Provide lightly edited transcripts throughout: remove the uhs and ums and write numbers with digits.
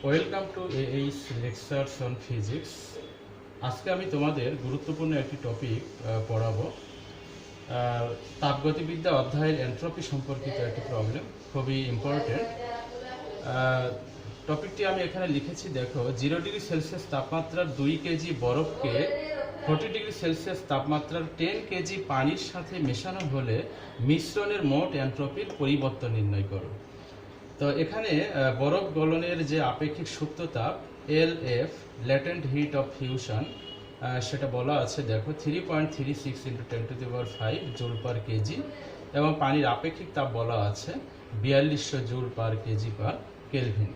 Welcome to H lectures on physics. আজকে আমি তোমাদের গুরুত্বপূর্ণ একটি টপিক পড়াবো। তাপগতিবিদ্যা অধ্যায়ের এন্ট্রপি সম্পর্কিত একটি প্রবলেম, খুবই ইম্পর্টেন্ট। টপিকটি আমি এখানে লিখেছি, দেখো 0 ডিগ্রি সেলসিয়াস তাপমাত্রার 2 কেজি বরফকে 40 ডিগ্রি সেলসিয়াস তাপমাত্রার 10 কেজি পানির সাথে মেশানো হলে মিশ্রণের মোট এন্ট্রপির পরিবর্তন নির্ণয় করো। তো এখানে বরফ গলনের যে আপেক্ষিক সুপ্ত তাপ LF latent heat of fusion সেটা বলা আছে, দেখো 3.36 × 10⁵ জুল পার কেজি, এবং পানির আপেক্ষিক তাপ বলা আছে 4200 joule per KG per kelvin.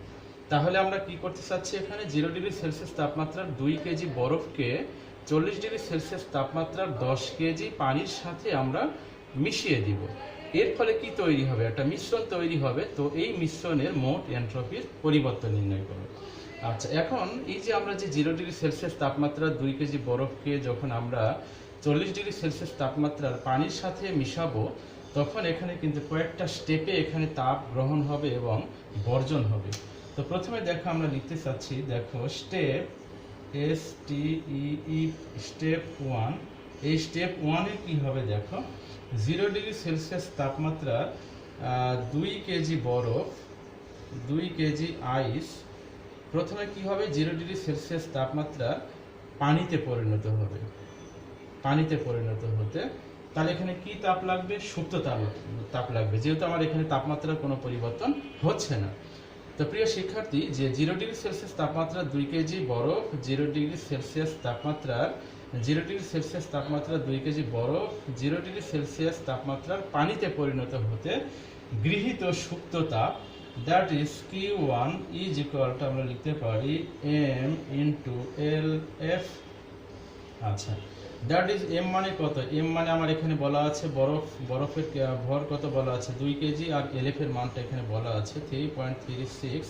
তাহলে আমরা কি করতে চাচ্ছি, এখানে 0 ডিগ্রি সেলসিয়াস তাপমাত্রার 2 কেজি বরফকে 40 ডিগ্রি সেলসিয়াস তাপমাত্রার 10 কেজি পানির সাথে আমরা মিশিয়ে দিব। এর ফলে কি তৈরি হবে, একটা মিশ্রণ তৈরি হবে। তো এই মিশ্রণের মোট এন্ট্রপির পরিবর্তন নির্ণয় করব। আচ্ছা, এখন এই যে আমরা যে 0 ডিগ্রি সেলসিয়াস তাপমাত্রা 2 কেজি বরফকে যখন আমরা 40 ডিগ্রি সেলসিয়াস তাপমাত্রার পানির সাথে মিশাবো, তখন এখানে কিন্তু কয়েকটা স্টেপে এখানে তাপ গ্রহণ হবে এবং বর্জন হবে। তো প্রথমে দেখো আমরা লিখতে চাচ্ছি, দেখো স্টেপ STEE স্টেপ 1। এই স্টেপ 1 এ কি হবে, দেখো 0 ডিগ্রি সেলসিয়াস তাপমাত্রার 2 কেজি বরফ, 2 কেজি আইস প্রথমে কি হবে, 0 ডিগ্রি সেলসিয়াস তাপমাত্রা পানিতে পরিণত হবে। পানিতে পরিণত হতে তাহলে এখানে কি তাপ লাগবে, সুপ্ত তাপ লাগবে, যেহেতু আমার এখানে তাপমাত্রার কোনো পরিবর্তন হচ্ছে না। তো প্রিয় শিক্ষার্থী, যে 0 ডিগ্রি সেলসিয়াস তাপমাত্রা 2 কেজি বরফ, 0 ডিগ্রি সেলসিয়াস তাপমাত্রার 0 ডিগ্রি সেলসিয়াস তাপমাত্রা 2 কেজি বরফ 0 ডিগ্রি সেলসিয়াস তাপমাত্রার পানিতে পরিণত হতে গৃহীত সুপ্ত তাপ, that is Q1 is equal two আমরা লিখতে পারি M ইন্টু LF। আচ্ছা, দ্যাট ইজ M মানে কত, M মানে আমার এখানে বলা আছে বরফের ভর কত বলা আছে 2 কেজি, আর LF এর মানটা এখানে বলা আছে 3.36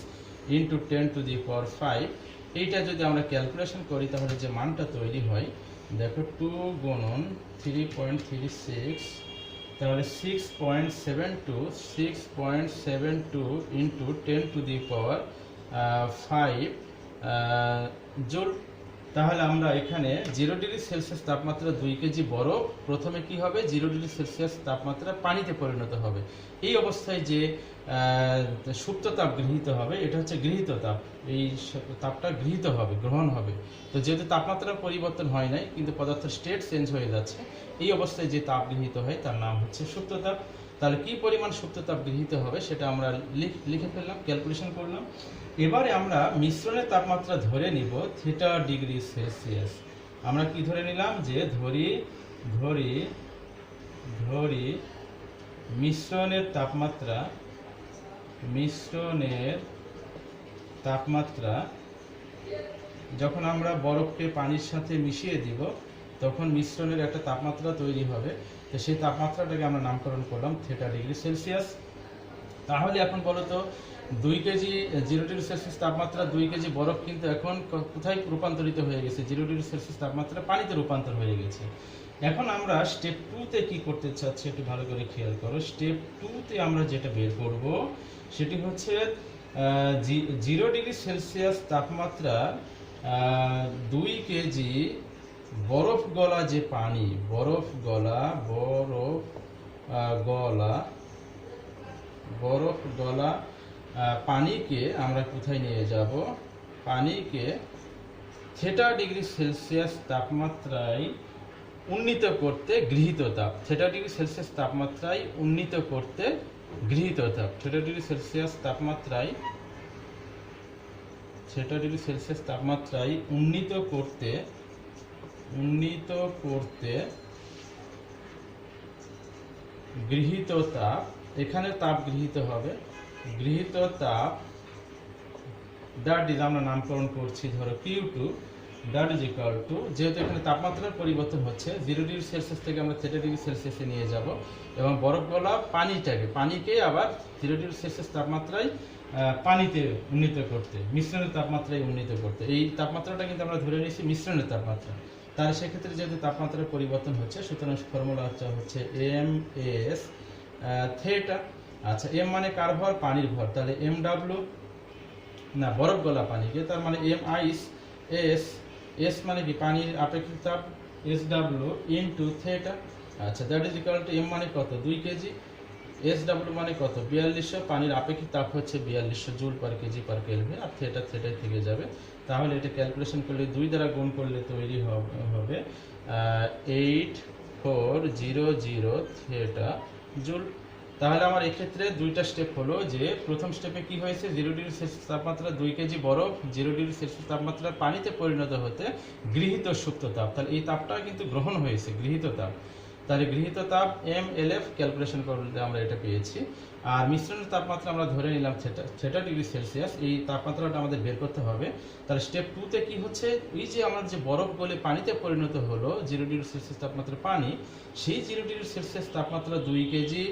ইন্টু 10⁵। এইটা যদি আমরা ক্যালকুলেশন করি তাহলে যে মানটা তৈরি হয়, দেখো 2 গুণন 3.36, তাহলে 6.72 ইন্টু 10⁵ জুল। তাহলে আমরা এখানে 0 ডিগ্রি সেলসিয়াস তাপমাত্রা 2 কেজি বরফ প্রথমে কি হবে, 0 ডিগ্রি সেলসিয়াস তাপমাত্রা পানিতে পরিণত হবে। এই অবস্থায় যে সুপ্ত তাপ গৃহীত হবে, এটা হচ্ছে গৃহীত তাপ, এই তাপটা গৃহীত হবে, গ্রহণ হবে। তো যেহেতু তাপমাত্রার পরিবর্তন হয় নাই, কিন্তু পদার্থের স্টেট চেঞ্জ হয়ে যাচ্ছে, এই অবস্থায় যে তাপ গৃহীত হয় তার নাম হচ্ছে সুপ্ত তাপ। তাহলে কি পরিমাণ সুপ্ত তাপ গৃহীত হবে সেটা আমরা লিখে ফেললাম, ক্যালকুলেশন করলাম। এবারে আমরা মিশ্রণের তাপমাত্রা ধরে নিব থিটা ডিগ্রি সেলসিয়াস। আমরা কি ধরে নিলাম, যে ধরি মিশ্রণের তাপমাত্রা যখন আমরা বরফকে পানির সাথে মিশিয়ে দিব, তখন মিশ্রণের একটা তাপমাত্রা তৈরি হবে। তো সেই তাপমাত্রাটাকে আমরা নামকরণ করলাম থিটা ডিগ্রি সেলসিয়াস। তাহলে এখন বলো তো, 2 কেজি 0 ডিগ্রি সেলসিয়াস তাপমাত্রা 2 কেজি বরফ কিন্তু এখন কোথায় রূপান্তরিত হয়ে গেছে, 0 ডিগ্রি সেলসিয়াস তাপমাত্রা পানিতে রূপান্তর হয়ে গেছে। এখন আমরা স্টেপ 2 তে কি করতে চাচ্ছি একটু ভালো করে খেয়াল করো। স্টেপ 2 তে আমরা যেটা বের করব সেটি হচ্ছে 0 ডিগ্রি সেলসিয়াস তাপমাত্রা 2 কেজি বরফ গলা যে পানি, বরফ গলা পানিকে আমরা কোথায় নিয়ে যাব, পানিকে থিটা ডিগ্রি সেলসিয়াস তাপমাত্রায় উন্নীত করতে গৃহীত তাপ, থিটা ডিগ্রি সেলসিয়াস তাপমাত্রায় উন্নীত করতে গৃহীত তাপ, থিটা ডিগ্রি সেলসিয়াস তাপমাত্রায় উন্নীত করতে গৃহীত তাপ, এখানে তাপ গৃহীত হবে, গৃহীত তাপ দ্যাট ইজ আমরা নামকরণ করছি ধরো Q2, that is equal two, যেহেতু এখানে তাপমাত্রার পরিবর্তন হচ্ছে 0 ডিগ্রি সেলসিয়াস থেকে আমরা থিটা ডিগ্রি সেলসিয়াসে নিয়ে যাব, এবং বরফ গলা পানিকে আবার 0 ডিগ্রি সেলসিয়াস তাপমাত্রায় পানিতে উন্নীত করতে, মিশ্রণের তাপমাত্রায় উন্নীত করতে। এই তাপমাত্রাটা কিন্তু আমরা ধরে নিয়েছি মিশ্রণের তাপমাত্রা। তাহলে সেক্ষেত্রে যেহেতু তাপমাত্রার পরিবর্তন হচ্ছে, সুতরাং ফর্মুলা হচ্ছে MS থিটা। আচ্ছা, M মানে কার ভর, পানির ভর, তাহলে MW না বরফ গলা পানিকে, তার মানে এম আইস এস, এস মানে কি পানির আপেক্ষিক তাপ, এস ডাব্লিউ ইনটু থেটা। আচ্ছা, that is equal to M মানে কত 2 কেজি, এস ডাব্লিউ মানে কত 4200, পানির আপেক্ষিক তাপ হচ্ছে 4200 joule per KG per kelvin, আর থেটাই থেকে যাবে। তাহলে এটা ক্যালকুলেশন করলে 2 দ্বারা গুণ করলে তৈরি হবে 8400 থেটা জুল। তাহলে আমার এক্ষেত্রে দুইটা স্টেপ হলো, যে প্রথম স্টেপে কি হয়েছে 0 ডিগ্রি সেলসিয়াস তাপমাত্রা 2 কেজি বরফ 0 ডিগ্রি সেলসিয়াস তাপমাত্রা পানিতে পরিণত হতে গৃহীত সুপ্ত তাপ, তাহলে এই তাপটা কিন্তু গ্রহণ হয়েছে গৃহীত তাপ, তাহলে গৃহীত তাপ MLF ক্যালকুলেশন করলে আমরা এটা পেয়েছি। আর মিশ্রণের তাপমাত্রা আমরা ধরে নিলাম থেটা ডিগ্রি সেলসিয়াস, এই তাপমাত্রাটা আমাদের বের করতে হবে। তাহলে স্টেপ 2তে কি হচ্ছে, এই যে আমাদের যে বরফ গলে পানিতে পরিণত হলো 0 ডিগ্রি সেলসিয়াস তাপমাত্রা পানি, সেই 0 ডিগ্রি সেলসিয়াস তাপমাত্রা 2 কেজি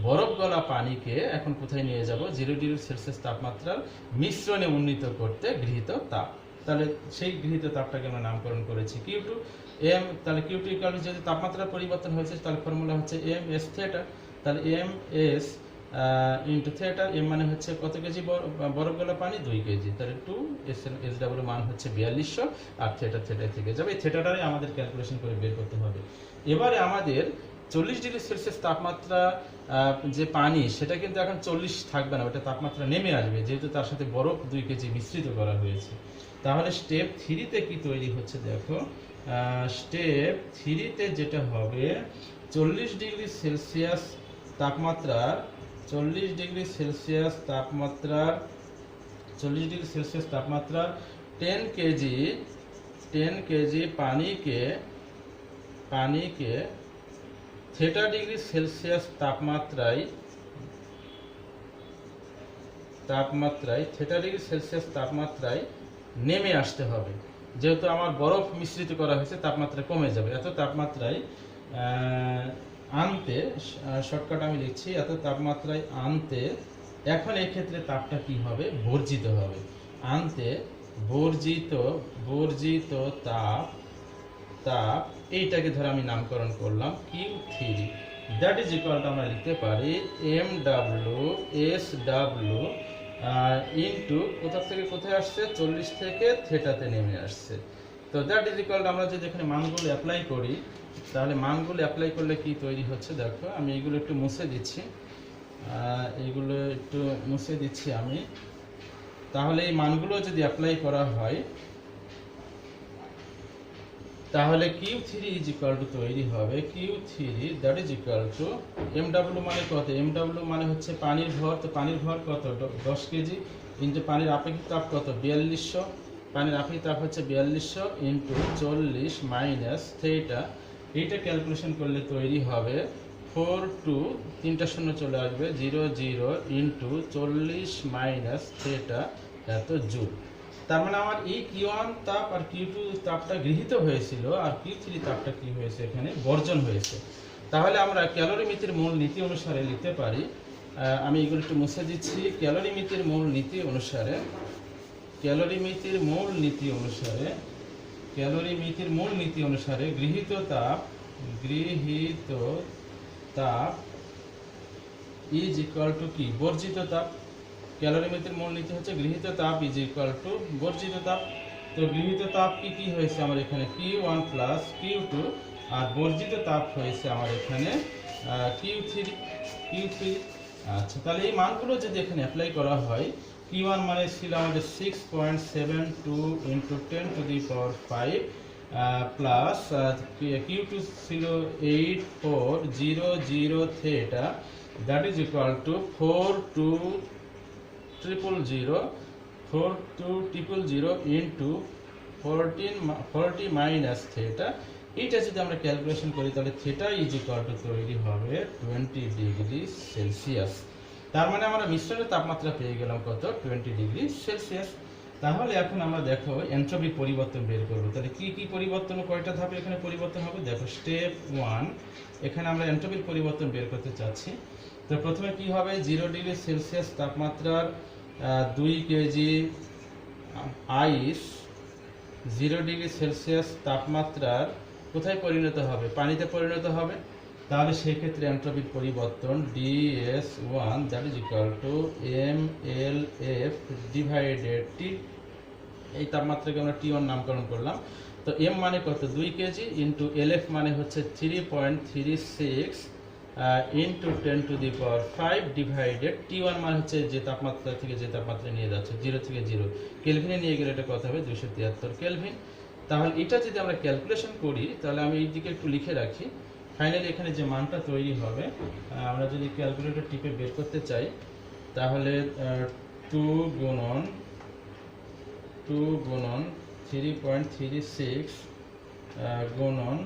বরফ গলা পানিকে এখন কোথায় নিয়ে যাব, 0 ডিগ্রি সেলসিয়াস তাপমাত্রার মিশ্রণে উন্নীত করতে গৃহীত তাপ। তাহলে সেই গৃহীত তাপটাকে আমরা নামকরণ করেছি Q2 এম। তাহলে Q2 ইকুয়াল যদি তাপমাত্রা পরিবর্তন হয়েছে তাহলে ফর্মুলা হচ্ছে এম এস থেটা, তাহলে M S into theta, M মানে হচ্ছে কত কেজি বরফ গলা পানি 2 কেজি, তাহলে 2 এস ডাব্লিউ মান হচ্ছে 4200, আর থেটাই থেকে যাবে। এই থেটাটাই আমাদের ক্যালকুলেশন করে বের করতে হবে। এবারে আমাদের 40 ডিগ্রি সেলসিয়াস তাপমাত্রা যে পানি সেটা কিন্তু এখন 40 থাকবে না, ওটা তাপমাত্রা নেমে আসবে, যেহেতু তার সাথে বরফ 2 কেজি মিশ্রিত করা হয়েছে। তাহলে স্টেপ 3তে কি তৈরি হচ্ছে দেখো, স্টেপ 3তে যেটা হবে 40 ডিগ্রি সেলসিয়াস তাপমাত্রার 40 ডিগ্রি সেলসিয়াস তাপমাত্রার 10 কেজি পানিকে থেটা ডিগ্রি সেলসিয়াস তাপমাত্রায় নেমে আসতে হবে, যেহেতু আমার বরফ মিশ্রিত করা হয়েছে তাপমাত্রা কমে যাবে। এত তাপমাত্রায় আনতে, শর্টকাট আমি লিখছি, এত তাপমাত্রায় আনতে, এখন এই ক্ষেত্রে তাপটা কি হবে, বর্জিত হবে। আনতে বর্জিত তাপ এইটাকে ধরে আমি নামকরণ করলাম Q3, that is equal two আমরা লিখতে পারি MW ইনটু কোথা থেকে কোথায় আসছে 40 থেকে থেটাতে নেমে আসছে। তো দ্যাট ইজ ইকুয়াল টু আমরা যদি এখানে মানগুলো অ্যাপ্লাই করি, তাহলে মানগুলো অ্যাপ্লাই করলে কি তৈরি হচ্ছে দেখো, আমি এইগুলো একটু মুছে দিচ্ছি, আমি। তাহলে এই মানগুলো যদি অ্যাপ্লাই করা হয় তাহলে Q3 ইজ ইকুয়াল টু তৈরি হবে Q3 that is equal two MW মানে কত, MW মানে হচ্ছে পানির ভর, তো পানির ভর কত 10 কেজি ইনটু পানির আপেক্ষিক তাপ কত 4200, পানির আপেক্ষিক তাপ হচ্ছে 4200 ইনটু 40 মাইনাস থেটা, এইটা ক্যালকুলেশন করলে তৈরি হবে 4 3টা শূন্য চলে আসবে 00 ইনটু 40 মাইনাস থেটা এত জুল। তার মানে আমার এই Q1 তাপ আর Q2 তাপটা গৃহীত হয়েছিল, আর Q3 তাপটা কি হয়েছে এখানে বর্জন হয়েছে। তাহলে আমরা ক্যালোরিমিতির মূল নীতি অনুসারে লিখতে পারি, আমি এগুলো একটু মুছে দিচ্ছি। ক্যালোরিমিতির মূল নীতি অনুসারে গৃহীত তাপ ইজ ইকুয়াল টু কি, বর্জিত তাপ। ক্যালোরিমিতির মূল নীতি হচ্ছে গৃহীত তাপ ইজ ইকুয়াল টু বর্জিত তাপ। তো গৃহীত তাপ কি হয়েছে আমার এখানে Q1 প্লাস Q2, আর বর্জিত তাপ হয়েছে আমার এখানে Q3। আচ্ছা, তাহলে এই মানগুলো যদি এখানে অ্যাপ্লাই করা হয়, Q1 মানে ছিল আমাদের 6.72 into 10 to the power 5 plus Q2 ছিল 8400 theta, that is equal two 42000 into 40 minus theta. এইটা যদি আমরা ক্যালকুলেশন করি তাহলে থেটা ইজ ইকুয়াল টু তৈরি হবে 20 ডিগ্রি সেলসিয়াস। তার মানে আমরা মিশ্রণের তাপমাত্রা পেয়ে গেলাম কত 20 ডিগ্রি সেলসিয়াস। তাহলে এখন আমরা দেখো এনট্রপি পরিবর্তন বের করব। তাহলে কি পরিবর্তন, কয়টা ধাপে এখানে পরিবর্তন হবে দেখো। স্টেপ 1, এখানে আমরা এনট্রপির পরিবর্তন বের করতে চাচ্ছি। তো প্রথমে কি হবে, 0 ডিগ্রি সেলসিয়াস তাপমাত্রার 2 কেজি আইস 0 ডিগ্রি সেলসিয়াস তাপমাত্রার কোথায় পরিণত হবে, পানিতে পরিণত হবে। তাহলে সেই ক্ষেত্রে এন্ট্রপির পরিবর্তন DS1 that is equal to mLF divided T, এই তাপমাত্রাকে আমরা T1 নামকরণ করলাম। তো m মানে কত, 2 কেজি, ইন্টু LF মানে হচ্ছে 3.36 ইন্টু 10⁵ ডিভাইডেড T1 মানে হচ্ছে যে তাপমাত্রা থেকে যে তাপমাত্রা নিয়ে যাচ্ছে 0 থেকে 0 কেলভিনে নিয়ে গেলে এটা কত হবে, 273 কেলভিন। তাহলে এটা যদি আমরা ক্যালকুলেশন করি, তাহলে আমি এই দিকে একটু লিখে রাখি। ফাইনালি এখানে যে মানটা তৈরি হবে, আমরা যদি ক্যালকুলেটর টিপে বের করতে চাই, তাহলে 2 গুণন 3.36 গুণন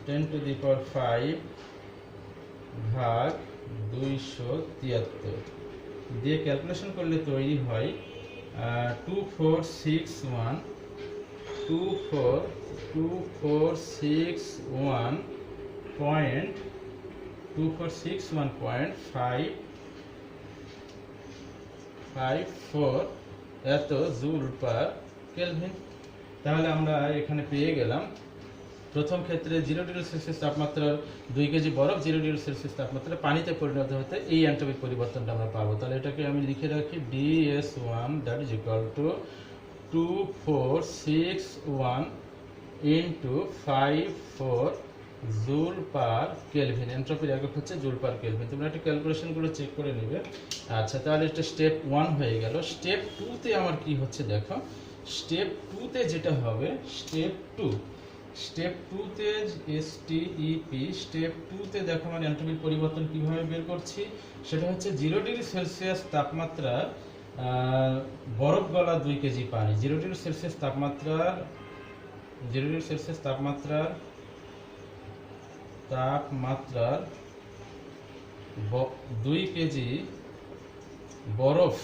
10⁵ ভাগ 273 দিয়ে ক্যালকুলেশন করলে তৈরি হয় 2461.54 এত জুল পার কেলভিন। তাহলে আমরা এখানে পেয়ে গেলাম প্রথম ক্ষেত্রে 0 ডিগ্রি সেলসিয়াস তাপমাত্রার 2 কেজি বরফ 0 ডিগ্রি সেলসিয়াস তাপমাত্রা পানিতে পরিণত হতে এই এন্ট্রপিক পরিবর্তনটা আমরা পাবো। তাহলে এটাকে আমি লিখে রাখি DS1 that is equal to 2461 into 54 joule per kelvin. এন্ট্রপির একক হচ্ছে জুল পার কেলভিন। তোমরা একটা ক্যালকুলেশন করে চেক করে নেবে। আচ্ছা, তাহলে এটা স্টেপ 1 হয়ে গেল। স্টেপ 2 তে আমার কি হচ্ছে দেখো। স্টেপ 2 তে যেটা হবে, স্টেপ 2 তে STEP স্টেপ 2 তে দেখো মানে এন্ট্রপির পরিবর্তন কিভাবে বের করছি, সেটা হচ্ছে 0 ডিগ্রি সেলসিয়াস তাপমাত্রা বরফ গলা 2 কেজি পানি, 0 ডিগ্রি সেলসিয়াস তাপমাত্রার 2 কেজি বরফ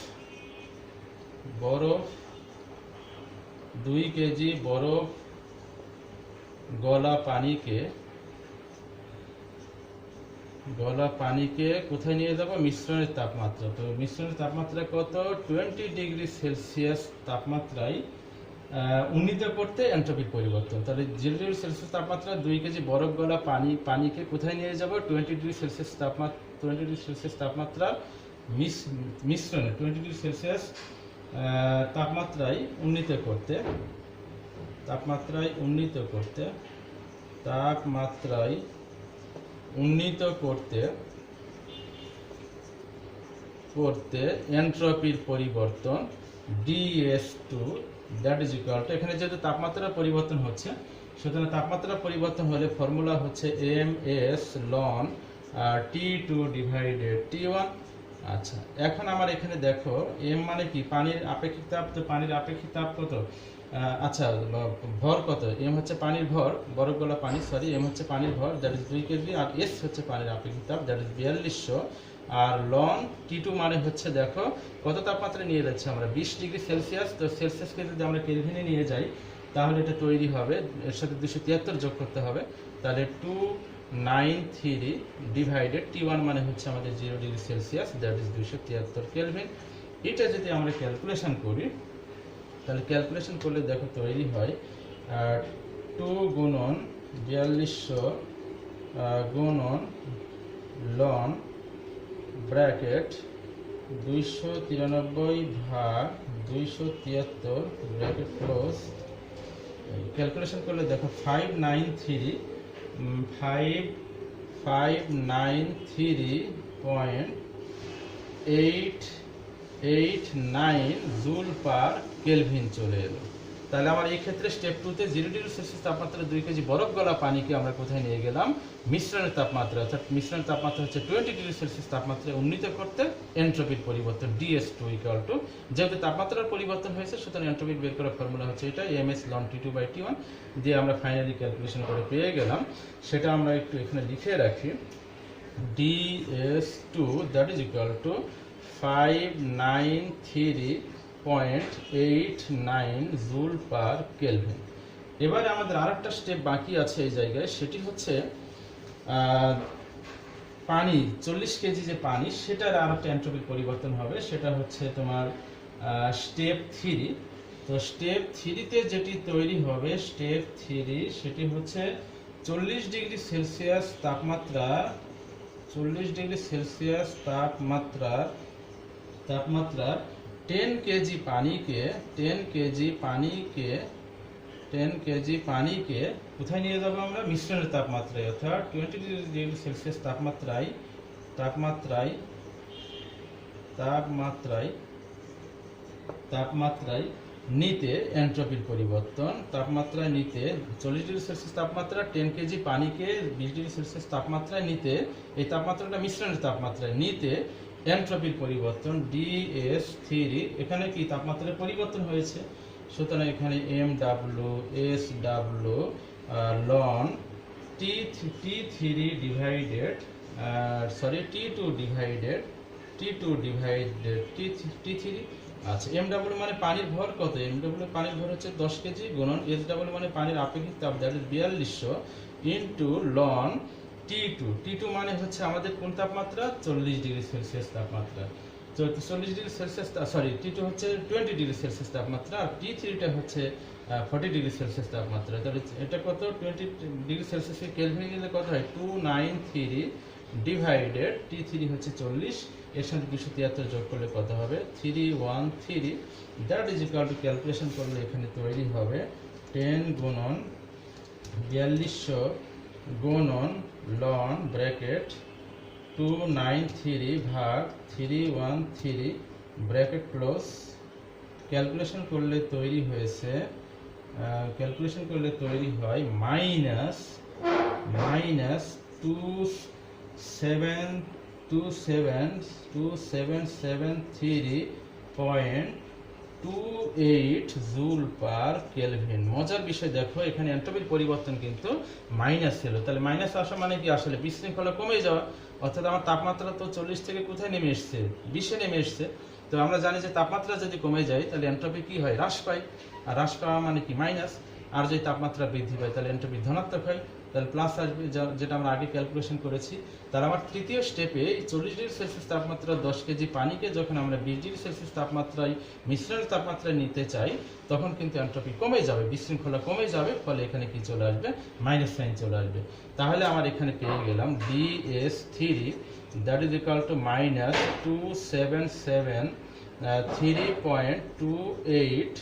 2 কেজি বরফ গলা পানিকে কোথায় নিয়ে যাব, মিশ্রণের তাপমাত্রা। তো মিশ্রণের তাপমাত্রা কত, 20 ডিগ্রি সেলসিয়াস তাপমাত্রায় উন্নীত করতে এন্ট্রপির পরিবর্তন। তাহলে 0 ডিগ্রি সেলসিয়াস তাপমাত্রা 2 কেজি বরফ গলা পানিকে কোথায় নিয়ে যাব, 20 ডিগ্রি সেলসিয়াস তাপমাত্রা মিশ্রণে 20 ডিগ্রি সেলসিয়াস তাপমাত্রায় উন্নীত করতে এন্ট্রপির পরিবর্তন DS2 that is equal two, এখানে যেহেতু তাপমাত্রা পরিবর্তন হচ্ছে, সুতরাং তাপমাত্রা পরিবর্তন হলে ফর্মুলা হচ্ছে MS ln T2 divided T1। আচ্ছা, এখন আমার এখানে দেখো m মানে কি, পানির আপেক্ষিক তাপ। তো পানির আপেক্ষিক তাপ কত, আচ্ছা ভর কত, m হচ্ছে পানির ভর, বরফ গলা পানি, সরি, m হচ্ছে পানির ভর that is 2 K, G s হচ্ছে পানির আপেক্ষিক তাপ that is 4200, R loan T2 মানে হচ্ছে দেখো কত তাপমাত্রা নিয়ে যাচ্ছে আমরা, 20 ডিগ্রি সেলসিয়াস। তো সেলসিয়াসকে যদি আমরা কেলভিনে নিয়ে যাই, তাহলে এটা তৈরি হবে, এর সাথে 273 যোগ করতে হবে, তাহলে 293 ডিভাইডেড T1 মানে হচ্ছে আমাদের 0 degree Celsius that is 273 kelvin. এটা যদি আমরা ক্যালকুলেশন করি, তাহলে ক্যালকুলেশন করলে দেখো তৈরি হয় 2 গুণন 4200 গুণন লন ব্র্যাকেট 293 ভাগ 273 ব্র্যাকেট ক্লোজ। ক্যালকুলেশন করলে দেখো 593.889 জুল পার কেলভিন চলে এলো। তাহলে আমার এই ক্ষেত্রে স্টেপ 2 তে 0 ডিগ্রি সেলসিয়াস তাপমাত্রা 2 কেজি বরফ গলা পানিকে আমরা কোথায় নিয়ে গেলাম, মিশ্রণের তাপমাত্রা, অর্থাৎ মিশ্রণের তাপমাত্রা হচ্ছে 20 ডিগ্রি সেলসিয়াস তাপমাত্রায় উন্নীত করতে এন্ট্রপির পরিবর্তন DS2 ইকুয়াল টু, যেহেতু তাপমাত্রার পরিবর্তন হয়েছে সুতরাং এন্ট্রপির বের করার ফর্মুলা হচ্ছে এটা MS ln T2/T1 দিয়ে আমরা ফাইনালি ক্যালকুলেশন করে পেয়ে গেলাম। সেটা আমরা একটু এখানে লিখে রাখি, DS2 that is equal to 593.89 joule per kelvin. এবারে আমাদের আরেকটা স্টেপ বাকি আছে এই জায়গায়, সেটি হচ্ছে পানি 40 কেজি যে পানি, সেটার আরেকটা এন্ট্রপির পরিবর্তন হবে, সেটা হচ্ছে তোমার স্টেপ 3। তো স্টেপ 3 তে যেটি তৈরি হবে, স্টেপ 3 সেটি হচ্ছে 40 ডিগ্রি সেলসিয়াস তাপমাত্রা 40 ডিগ্রি সেলসিয়াস তাপমাত্রা 10 কেজি পানিকে 10 কেজি পানিকে কোথায় নিয়ে যাব আমরা? মিশ্রণের তাপমাত্রায়, অর্থাৎ 20 ডিগ্রি সেলসিয়াস তাপমাত্রায় নিতে এন্ট্রপির পরিবর্তন, তাপমাত্রায় নিতে 40 ডিগ্রি সেলসিয়াস তাপমাত্রা 10 কেজি পানিকে 20 ডিগ্রি সেলসিয়াস তাপমাত্রায় নিতে, এই তাপমাত্রাটা মিশ্রণের তাপমাত্রায় নিতে এন্ট্রপির পরিবর্তন DS3, এখানে কি তাপমাত্রার পরিবর্তন হয়েছে, সুতরাং এখানে MW SW ln T3 divided T2 divided T3। আচ্ছা, MW মানে পানির ভর কত? MW পানির ভর হচ্ছে 10 কেজি গুণন SW মানে পানির আপেক্ষিক তাপ, that is 4200 into ln T2 মানে হচ্ছে আমাদের কোন তাপমাত্রা? 40 ডিগ্রি সেলসিয়াস তাপমাত্রা। 40 ডিগ্রি সেলসিয়াস, T2 হচ্ছে 20 ডিগ্রি সেলসিয়াস তাপমাত্রা, আর T3টা হচ্ছে 40 ডিগ্রি সেলসিয়াস তাপমাত্রা। তাহলে এটা কত? 20 ডিগ্রি সেলসিয়াসকে কেলভিনে নিলে কত হয়? 293 ডিভাইডেড T3 হচ্ছে 40, এর সাথে 273 যোগ করলে কত হবে? 313। That is equal two, calculation করলে এখানে তৈরি হবে 10 গুণন 4200 গুণন ln ব্র্যাকেট 293 ভাগ 313 ব্র্যাকেট ক্লোজ। ক্যালকুলেশন করলে তৈরি হয় মাইনাস 2773.28 জুল পার কেলভিন। মজার বিষয় দেখো, এখানে এন্ট্রপির পরিবর্তন কিন্তু মাইনাস ছিল, তাহলে মাইনাস আসা মানে কি? আসলে বিশৃঙ্খলা কমে যাওয়া, অর্থাৎ আমার তাপমাত্রা তো 40 থেকে কোথায় নেমে এসছে? 20-এ নেমে এসছে। তো আমরা জানি যে তাপমাত্রা যদি কমে যায় তাহলে এন্ট্রপি কি হয়? হ্রাস পায়, আর হ্রাস পাওয়া মানে কি? মাইনাস। আর যদি তাপমাত্রা বৃদ্ধি পায় তাহলে এন্ট্রপি ধনাত্মক হয়, তাহলে প্লাস আসবে, যেটা আমরা আগে ক্যালকুলেশন করেছি। তাহলে আমার তৃতীয় স্টেপে 40 ডিগ্রি সেলসিয়াস তাপমাত্রা 10 কেজি পানিকে যখন আমরা 20 ডিগ্রি সেলসিয়াস তাপমাত্রায় মিশ্রণের তাপমাত্রায় নিতে চাই, তখন কিন্তু এন্ট্রপি কমে যাবে, বিশৃঙ্খলা কমে যাবে, ফলে এখানে কি চলে আসবে? মাইনাস সাইন চলে আসবে। তাহলে আমার এখানে পেয়ে গেলাম DS3, that is equal to minus 277.3.28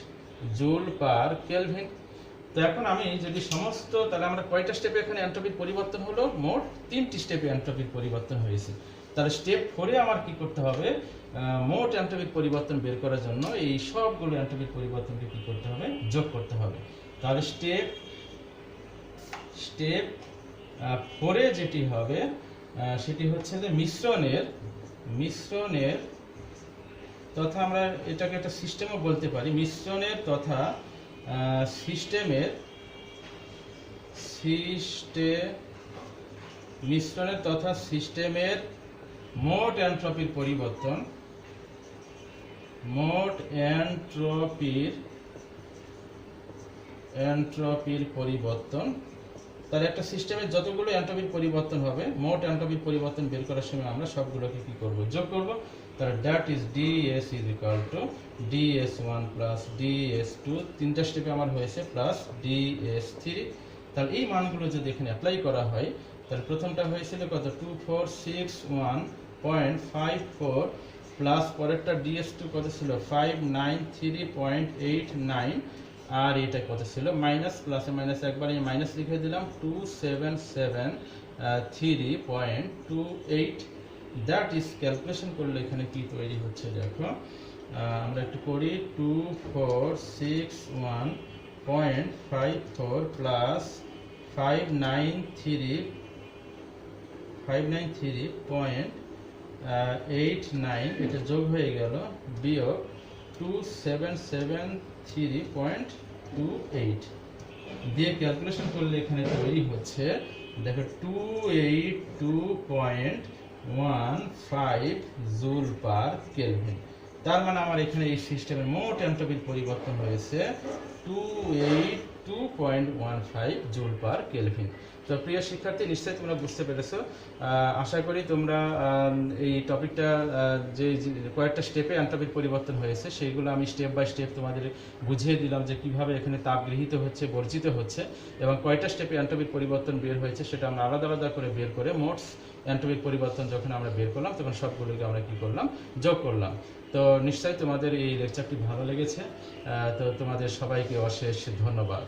joule per kelvin. তো এখন আমি যদি সমস্ত, তাহলে আমরা কয়টা স্টেপে এখানে এন্ট্রপির পরিবর্তন হলো? মোট 3টি স্টেপে এন্ট্রপির পরিবর্তন হয়েছে। তাহলে স্টেপ 4-এ আমার কি করতে হবে? মোট এন্ট্রপির পরিবর্তন বের করার জন্য এই সবগুলো এন্ট্রপির পরিবর্তনকে কি করতে হবে? যোগ করতে হবে। তাহলে স্টেপ 4-এ যেটি হবে সেটি হচ্ছে যে মিশ্রণের তথা, আমরা এটাকে একটা সিস্টেমও বলতে পারি, মিশ্রণের তথা সিস্টেমের মোট এন্ট্রপির পরিবর্তন, তাহলে একটা সিস্টেমের যতগুলো এন্ট্রপির পরিবর্তন হবে, মোট এন্ট্রপির পরিবর্তন বের করার সময় আমরা সবগুলোকে কি করব? যোগ করব। তাহলে that is DS is equal two DS1 plus DS2, 3টা স্টেপে আমার হয়েছে, প্লাস DS3। তাহলে এই মানগুলো যদি এখানে অ্যাপ্লাই করা হয়, তাহলে প্রথমটা হয়েছিল কত? 2461.54, প্লাস পরেরটা DS2 কত ছিল? 593.89, আর এটা কত ছিল? মাইনাস, প্লাসে মাইনাস একবার মাইনাস লিখে দিলাম, 277.3.28। দ্যাট ইজ, ক্যালকুলেশন করলে এখানে কি তৈরি হচ্ছে দেখো, আমরা একটু করি, 2461.54 প্লাস 593.89, এটা যোগ হয়ে গেল, বিয়োগ 2773.28 দিয়ে ক্যালকুলেশন করলে এখানে তৈরি হচ্ছে দেখো 282.15 জুল পার কেলভিন। তার মানে আমার এখানে এই সিস্টেমের মোট এন্ট্রপির পরিবর্তন হয়েছে 282.15 জুল পার কেলভিন। তো প্রিয় শিক্ষার্থী, নিশ্চয়ই তোমরা বুঝতে পেরেছো। আশা করি তোমরা এই টপিকটা যে কয়েকটা স্টেপে এনট্রপির পরিবর্তন হয়েছে সেইগুলো আমি স্টেপ বাই স্টেপ তোমাদের বুঝিয়ে দিলাম যে কিভাবে এখানে তাপ গৃহীত হচ্ছে, বর্জিত হচ্ছে, এবং কয়টা স্টেপে এনট্রপির পরিবর্তন বের হয়েছে সেটা আমরা আলাদা আলাদা করে বের করে মোট এনট্রপিক পরিবর্তন যখন আমরা বের করলাম তখন সবগুলোকে আমরা কি করলাম, যোগ করলাম। তো নিশ্চয়ই তোমাদের এই লেকচারটি ভালো লেগেছে। তো তোমাদের সবাইকে অশেষ ধন্যবাদ।